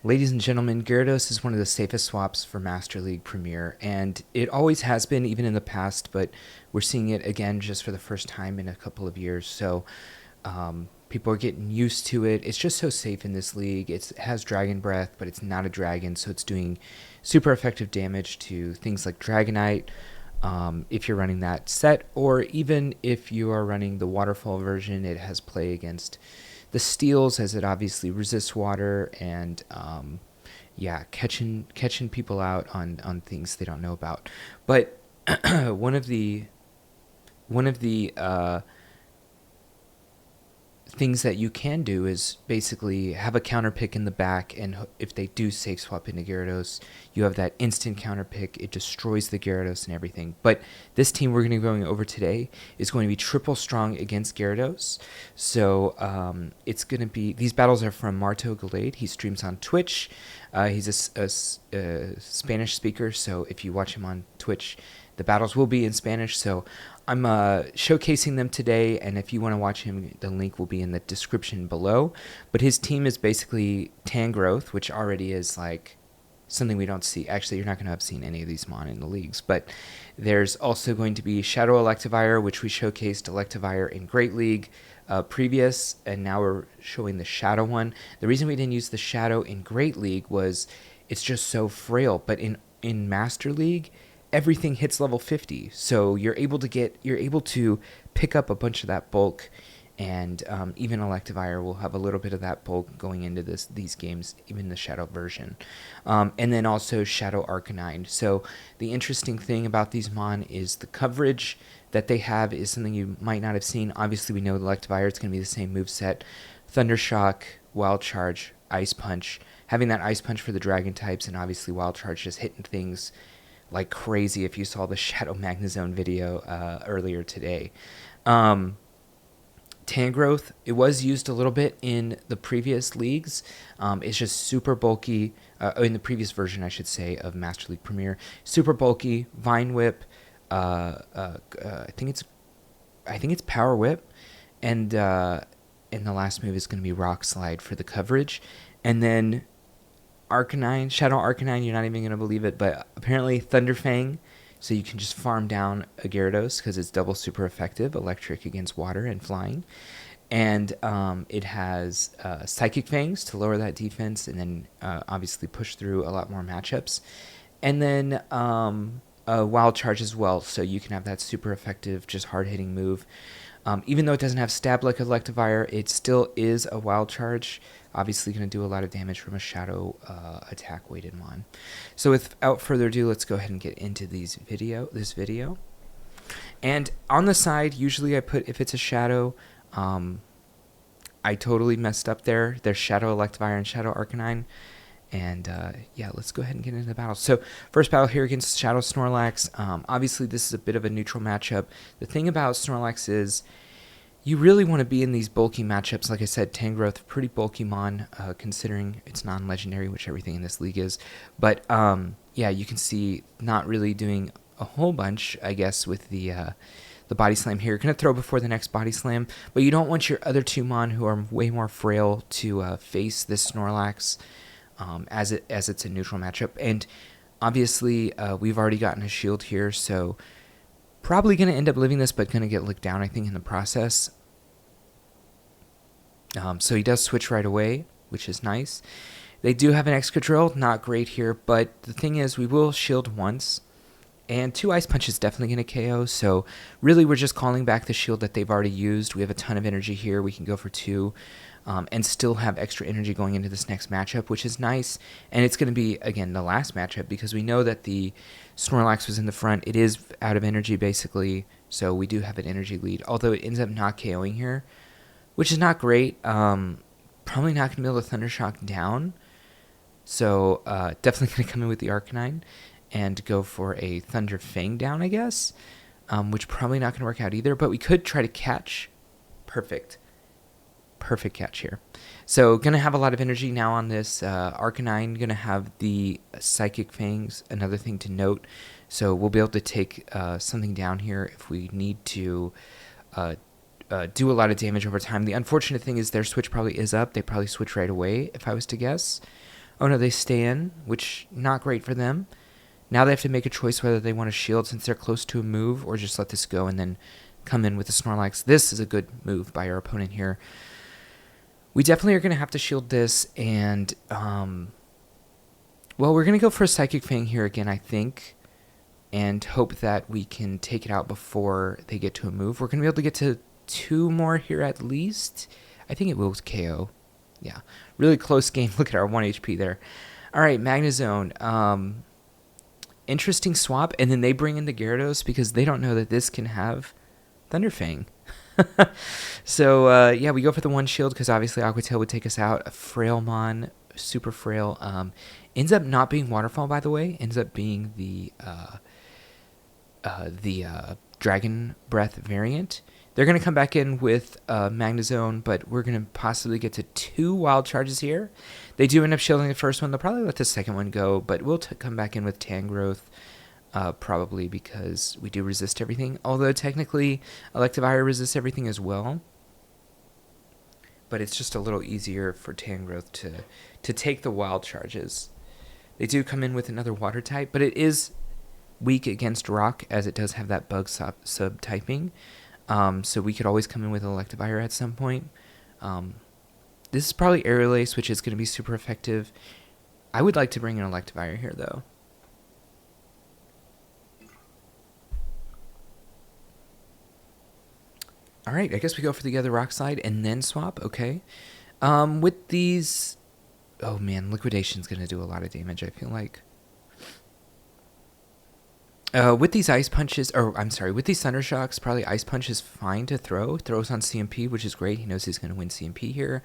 Ladies and gentlemen, Gyarados is one of the safest swaps for Master League Premier, and it always has been, even in the past, but we're seeing it again just for the first time in a couple of years. So people are getting used to it. It's just so safe in this league. It has Dragon Breath, but it's not a dragon, so it's doing super effective damage to things like Dragonite, if you're running that set, or even if you are running the Waterfall version. It has play against the steals, as it obviously resists water, and yeah, catching people out on things they don't know about. But one of the one of the things that you can do is basically have a counter pick in the back, and if they do safe swap into Gyarados, you have that instant counter pick. It destroys the Gyarados and everything. But this team we're going to be going over today is going to be triple strong against Gyarados. So it's going to be, these battles are from Martogalde. He streams on Twitch. He's a Spanish speaker, so if you watch him on Twitch, the battles will be in Spanish. So I'm showcasing them today, and if you want to watch him, the link will be in the description below. But his team is basically Tangrowth, which already is like something we don't see. Actually, you're not going to have seen any of these mon in the leagues. But there's also going to be Shadow Electivire, which we showcased Electivire in Great League previous, and now we're showing the Shadow one. The reason we didn't use the Shadow in Great League was it's just so frail. But in Master League, everything hits level 50, so you're able to pick up a bunch of that bulk, and even Electivire will have a little bit of that bulk going into these games, even the Shadow version, and then also Shadow Arcanine. So the interesting thing about these mon is the coverage that they have is something you might not have seen. Obviously, we know the Electivire, it's going to be the same moveset: Thunder Shock, Wild Charge, Ice Punch. Having that Ice Punch for the Dragon types, and obviously Wild Charge just hitting things like crazy if you saw the Shadow Magnezone video earlier today. Tangrowth, it was used a little bit in the previous leagues. It's just super bulky, in the previous version, I should say, of Master League Premier. Super bulky, Vine Whip, I think it's Power Whip, and the last move is going to be Rock Slide for the coverage. And then Arcanine, Shadow Arcanine, you're not even going to believe it, but apparently Thunder Fang, so you can just farm down a Gyarados because it's double super effective, electric against water and flying. And it has Psychic Fangs to lower that defense, and then obviously push through a lot more matchups. And then Wild Charge as well, so you can have that super effective, just hard-hitting move. Even though it doesn't have stab like Electivire, it still is a Wild Charge. Obviously going to do a lot of damage from a Shadow attack weighted mon. So without further ado, let's go ahead and get into this video. And on the side, usually I put, if it's a Shadow, I totally messed up there. There's Shadow Electivire and Shadow Arcanine. And yeah, let's go ahead and get into the battle. So first battle here against Shadow Snorlax. Obviously, this is a bit of a neutral matchup. The thing about Snorlax is you really want to be in these bulky matchups. Like I said, Tangrowth, pretty bulky mon, considering it's non-legendary, which everything in this league is. But yeah, you can see not really doing a whole bunch, I guess, with the Body Slam here. You're going to throw before the next Body Slam, but you don't want your other two mon, who are way more frail, to face this Snorlax. As it's a neutral matchup. And obviously we've already gotten a shield here, so probably going to end up living this, but going to get licked down, I think, in the process. So he does switch right away, which is nice. They do have an Excadrill, not great here, but the thing is, we will shield once, and 2 Ice Punch is definitely going to KO, so really we're just calling back the shield that they've already used. We have a ton of energy here. We can go for 2. And still have extra energy going into this next matchup, which is nice. And it's going to be, again, the last matchup, because we know that the Snorlax was in the front. It is out of energy, basically, so we do have an energy lead, although it ends up not KOing here, which is not great. Probably not going to be able to Thunder Shock down, so definitely going to come in with the Arcanine and go for a Thunder Fang down, I guess, which probably not going to work out either, but we could try to catch. Perfect catch here. So going to have a lot of energy now on this Arcanine. Going to have the Psychic Fangs, another thing to note. So we'll be able to take something down here if we need to do a lot of damage over time. The unfortunate thing is their switch probably is up. They probably switch right away, if I was to guess. Oh no, they stay in, which not great for them. Now they have to make a choice whether they want to shield since they're close to a move or just let this go and then come in with the Snorlax. This is a good move by our opponent here. We definitely are going to have to shield this and, well, we're going to go for a Psychic Fang here again, I think, and hope that we can take it out before they get to a move. We're going to be able to get to 2 more here at least. I think it will KO. Yeah, really close game. Look at our 1 HP there. All right, Magnezone. Interesting swap, and then they bring in the Gyarados because they don't know that this can have Thunderfang. So, yeah, we go for the 1 shield because obviously Aqua Tail would take us out. A Frailmon, super frail. Ends up not being Waterfall, by the way. Ends up being the Dragon Breath variant. They're going to come back in with Magnezone, but we're going to possibly get to 2 wild charges here. They do end up shielding the first one. They'll probably let the second one go, but we'll come back in with Tangrowth, probably because we do resist everything. Although technically Electivire resists everything as well. But it's just a little easier for Tangrowth to take the wild charges. They do come in with another water type, but it is weak against rock as it does have that bug sub-typing. So we could always come in with Electivire at some point. This is probably Aerial Ace, which is going to be super effective. I would like to bring in Electivire here, though. All right, I guess we go for the other rock slide and then swap. Okay. With these... Oh, man, Liquidation's going to do a lot of damage, I feel like. With these Ice Punches, or I'm sorry, with these Thunder Shocks, probably Ice Punch is fine to throw. Throws on CMP, which is great. He knows he's going to win CMP here.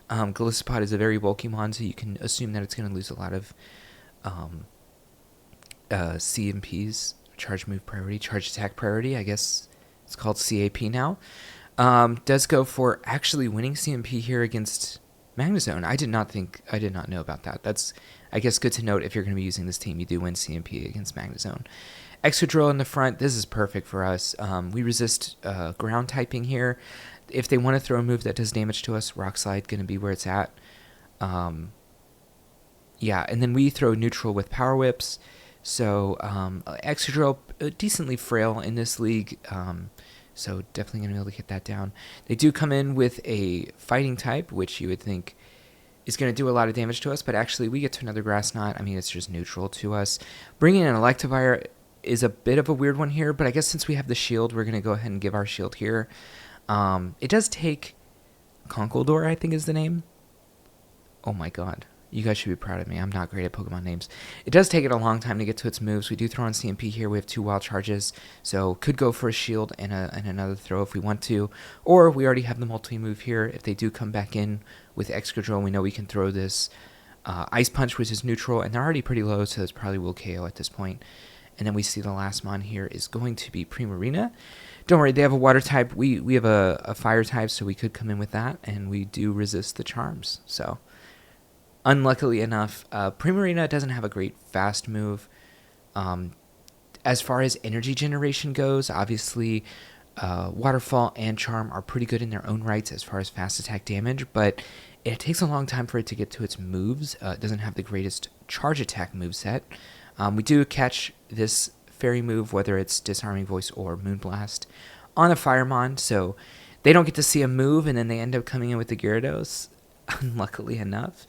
Golisopod is a very bulky mon, so you can assume that it's going to lose a lot of CMPs, Charge Move Priority, Charge Attack Priority, I guess it's called CAP now. Does go for actually winning CMP here against Magnezone. I did not know about that. That's, I guess, good to note if you're going to be using this team. You do win CMP against Magnezone. Excadrill in the front. This is perfect for us. We resist ground typing here. If they want to throw a move that does damage to us, Rock Slide going to be where it's at. Yeah, and then we throw neutral with Power Whips. So Excadrill, decently frail in this league. So definitely going to be able to hit that down. They do come in with a fighting type, which you would think is going to do a lot of damage to us, but actually we get to another Grass Knot. I mean, it's just neutral to us. Bringing in an Electivire is a bit of a weird one here, but I guess since we have the shield, we're going to go ahead and give our shield here. It does take Conkeldurr, I think is the name. Oh my god. You guys should be proud of me. I'm not great at Pokemon names. It does take it a long time to get to its moves. We do throw on CMP here. We have 2 wild charges, so could go for a shield and another throw if we want to. Or we already have the multi-move here. If they do come back in with Excadrill, we know we can throw this Ice Punch, which is neutral, and they're already pretty low, so this probably will KO at this point. And then we see the last mon here is going to be Primarina. Don't worry, they have a water type. We have a fire type, so we could come in with that, and we do resist the charms. So, unluckily enough, Primarina doesn't have a great fast move. As far as energy generation goes, obviously, Waterfall and Charm are pretty good in their own rights as far as fast attack damage, but it takes a long time for it to get to its moves. It doesn't have the greatest charge attack moveset. We do catch this fairy move, whether it's Disarming Voice or Moonblast, on a Firemon, so they don't get to see a move, and then they end up coming in with the Gyarados, unluckily enough.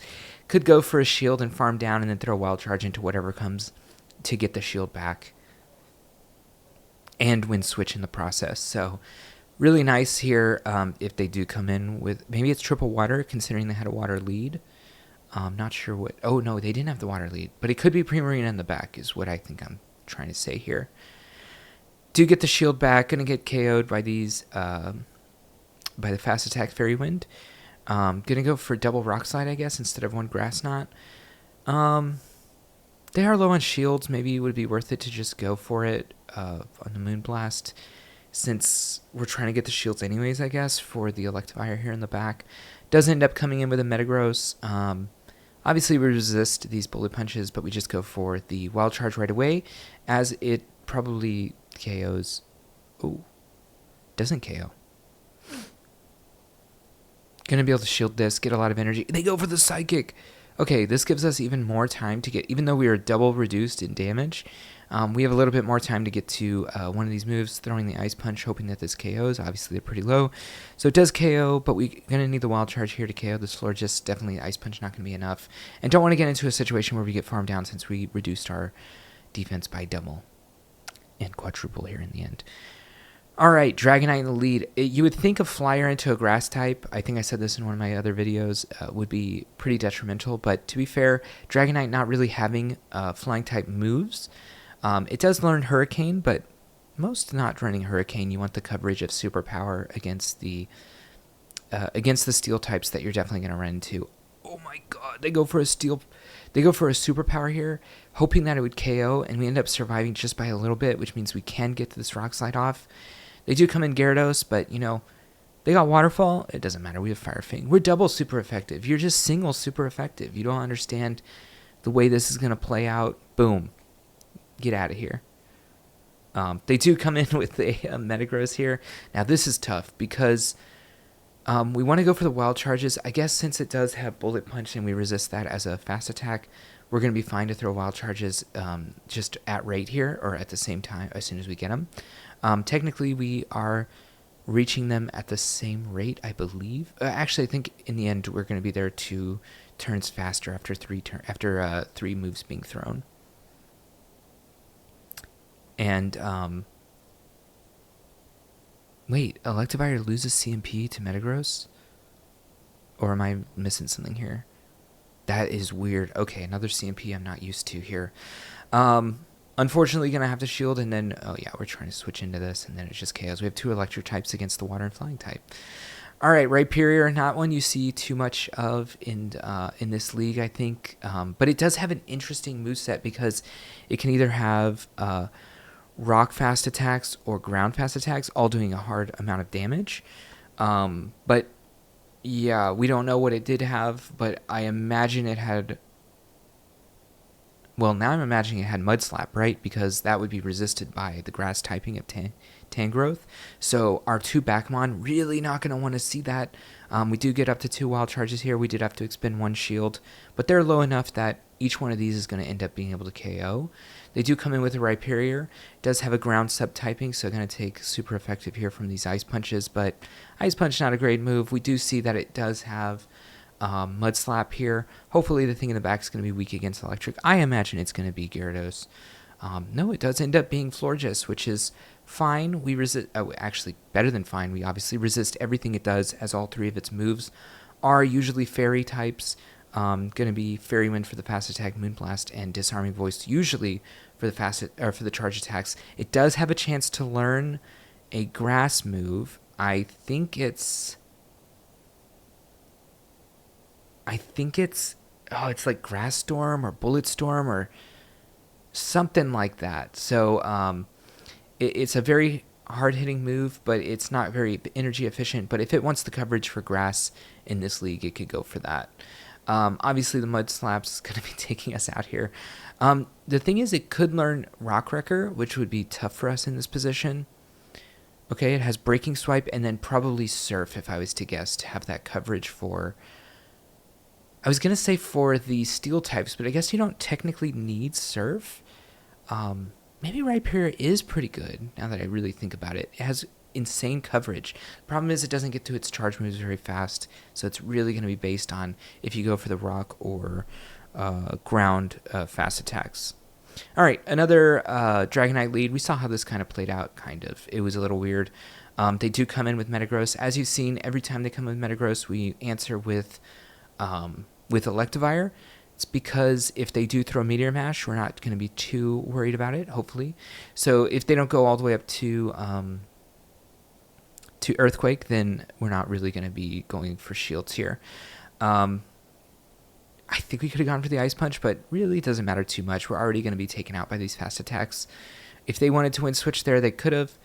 Could go for a shield and farm down, and then throw a Wild Charge into whatever comes to get the shield back, and win Switch in the process. So, really nice here if they do come in with, maybe it's triple water, considering they had a water lead. Not sure what... Oh, no, they didn't have the water lead. But it could be Primarina in the back is what I think I'm trying to say here. Do get the shield back. Going to get KO'd by these... by the Fast Attack Fairy Wind. Going to go for double Rock Slide, I guess, instead of 1 Grass Knot. They are low on shields. Maybe it would be worth it to just go for it on the Moonblast, since we're trying to get the shields anyways, I guess, for the Electivire here in the back. Does end up coming in with a Metagross. Obviously, we resist these bullet punches, but we just go for the Wild Charge right away, as it probably KOs. Oh, doesn't KO. Gonna be able to shield this, get a lot of energy. They go for the Psychic. Okay, this gives us even more time to get, even though we are double reduced in damage, we have a little bit more time to get to one of these moves, throwing the Ice Punch, hoping that this KOs. Obviously, they're pretty low. So it does KO, but we're going to need the Wild Charge here to KO this floor. Just definitely Ice Punch not going to be enough. And don't want to get into a situation where we get farmed down since we reduced our defense by double and quadruple here in the end. All right, Dragonite in the lead. You would think a Flyer into a Grass type, I think I said this in one of my other videos, would be pretty detrimental. But to be fair, Dragonite not really having Flying type moves. It does learn Hurricane, but most not running Hurricane. You want the coverage of Superpower against the Steel types that you're definitely going to run into. Oh my God, they go for a Superpower here, hoping that it would KO, and we end up surviving just by a little bit, which means we can get this Rock Slide off. They do come in Gyarados, but, you know, they got Waterfall. It doesn't matter. We have Fire Fang. We're double super effective. You're just single super effective. You don't understand the way this is going to play out. Boom. Get out of here. They do come in with a Metagross here. Now, this is tough because we want to go for the Wild Charges. I guess since it does have Bullet Punch and we resist that as a fast attack, we're going to be fine to throw Wild Charges just at rate here or at the same time as soon as we get them. Technically, we are reaching them at the same rate, I believe. Actually, I think in the end we're going to be there 2 turns faster after 3 moves being thrown. And wait, Electivire loses CMP to Metagross? Or am I missing something here? That is weird. Okay, another CMP I'm not used to here. Unfortunately, going to have to shield, and then, oh yeah, we're trying to switch into this, and then it just KOs. We have 2 electric types against the water and flying type. All right, Rhyperior, not one you see too much of in this league, I think. But it does have an interesting moveset because it can either have rock fast attacks or ground fast attacks, all doing a hard amount of damage. But yeah, we don't know what it did have, but I imagine it had... Well, now I'm imagining it had Mud Slap, right? Because that would be resisted by the grass typing of Tangrowth. So our 2 Backmon really not going to want to see that. We do get up to 2 Wild Charges here. We did have to expend 1 shield, but they're low enough that each one of these is going to end up being able to KO. They do come in with a Rhyperior. It does have a ground sub-typing, so going to take super effective here from these Ice Punches, but Ice Punch not a great move. We do see that it does have Mud Slap here. Hopefully the thing in the back is going to be weak against electric. I imagine it's going to be Gyarados. No, it does end up being Florges, which is fine. We resist, actually better than fine. We obviously resist everything it does, as all 3 of its moves are usually fairy types. Going to be Fairy Wind for the fast attack, Moonblast, and Disarming Voice usually for the charge attacks. It does have a chance to learn a grass move. I think it's it's like Grass Storm or Bullet Storm or something like that. So it's a very hard-hitting move, but it's not very energy efficient. But if it wants the coverage for grass in this league, it could go for that. Obviously, the Mud Slap's going to be taking us out here. The thing is, it could learn Rock Wrecker, which would be tough for us in this position. Okay, it has Breaking Swipe and then probably Surf, if I was to guess, to have that coverage for... I was going to say for the Steel types, but I guess you don't technically need Surf. Maybe Rhyperior is pretty good, now that I really think about it. It has insane coverage. The problem is it doesn't get to its charge moves very fast, so it's really going to be based on if you go for the rock or ground fast attacks. All right, another Dragonite lead. We saw how this kind of played out, kind of. It was a little weird. They do come in with Metagross. As you've seen, every time they come with Metagross, we answer with Electivire. It's because if they do throw Meteor Mash, we're not going to be too worried about it, hopefully. So if they don't go all the way up to Earthquake, then we're not really going to be going for shields here. I think we could have gone for the Ice Punch, but really it doesn't matter too much. We're already going to be taken out by these fast attacks. If they wanted to win switch there, they could have.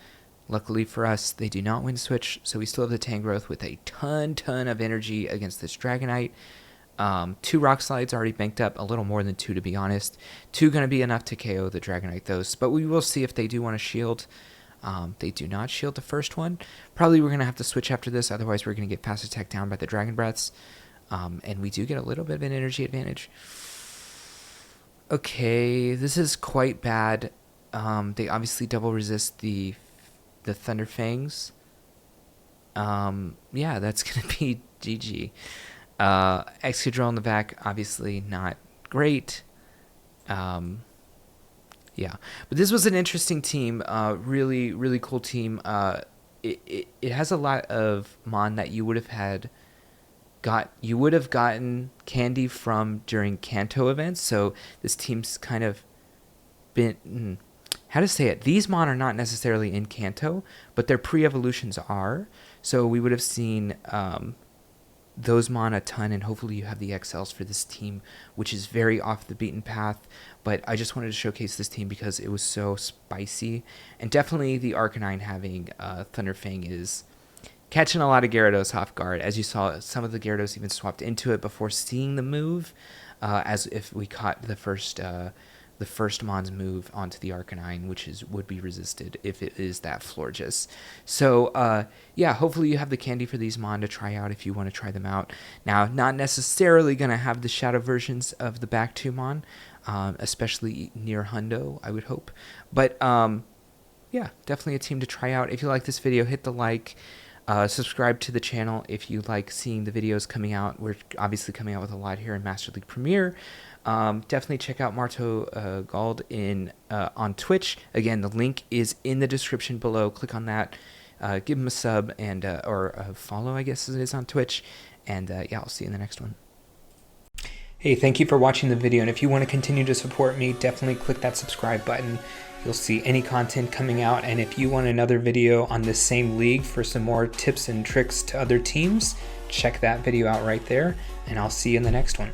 Luckily for us, they do not win switch, so we still have the Tangrowth with a ton of energy against this Dragonite. 2 Rock Slides already banked up, a little more than 2 to be honest. 2 going to be enough to KO the Dragonite though, but we will see if they do want to shield. They do not shield the first one. Probably we're going to have to switch after this, otherwise we're going to get fast attacked down by the Dragon Breaths. And we do get a little bit of an energy advantage. Okay, this is quite bad. They obviously double resist the Thunder Fangs. Yeah, that's gonna be GG. Excadrill in the back, obviously not great. Yeah, but this was an interesting team. Really, really cool team. It has a lot of mon that you would have gotten candy from during Kanto events. So this team's kind of been how to say it. These mon are not necessarily in Kanto, but their pre-evolutions are. So we would have seen those mon a ton, and hopefully you have the XLs for this team, which is very off the beaten path. But I just wanted to showcase this team because it was so spicy, and definitely the Arcanine having Thunderfang is catching a lot of Gyarados off guard. As you saw, some of the Gyarados even swapped into it before seeing the move, as if we caught the first mon's move onto the Arcanine, which would be resisted if it is that Florges. So yeah, hopefully you have the candy for these mon to try out if you want to try them out. Now, not necessarily going to have the shadow versions of the back two mon, especially near Hundo, I would hope. But yeah, definitely a team to try out. If you like this video, hit the like. Subscribe to the channel if you like seeing the videos coming out. We're obviously coming out with a lot here in Master League Premier. Definitely check out Martogalde on Twitch. Again, the link is in the description below. Click on that. Give him a sub and or a follow, I guess it is on Twitch. And yeah, I'll see you in the next one. Hey, thank you for watching the video. And if you want to continue to support me, definitely click that subscribe button. You'll see any content coming out, and if you want another video on this same league for some more tips and tricks to other teams, check that video out right there, and I'll see you in the next one.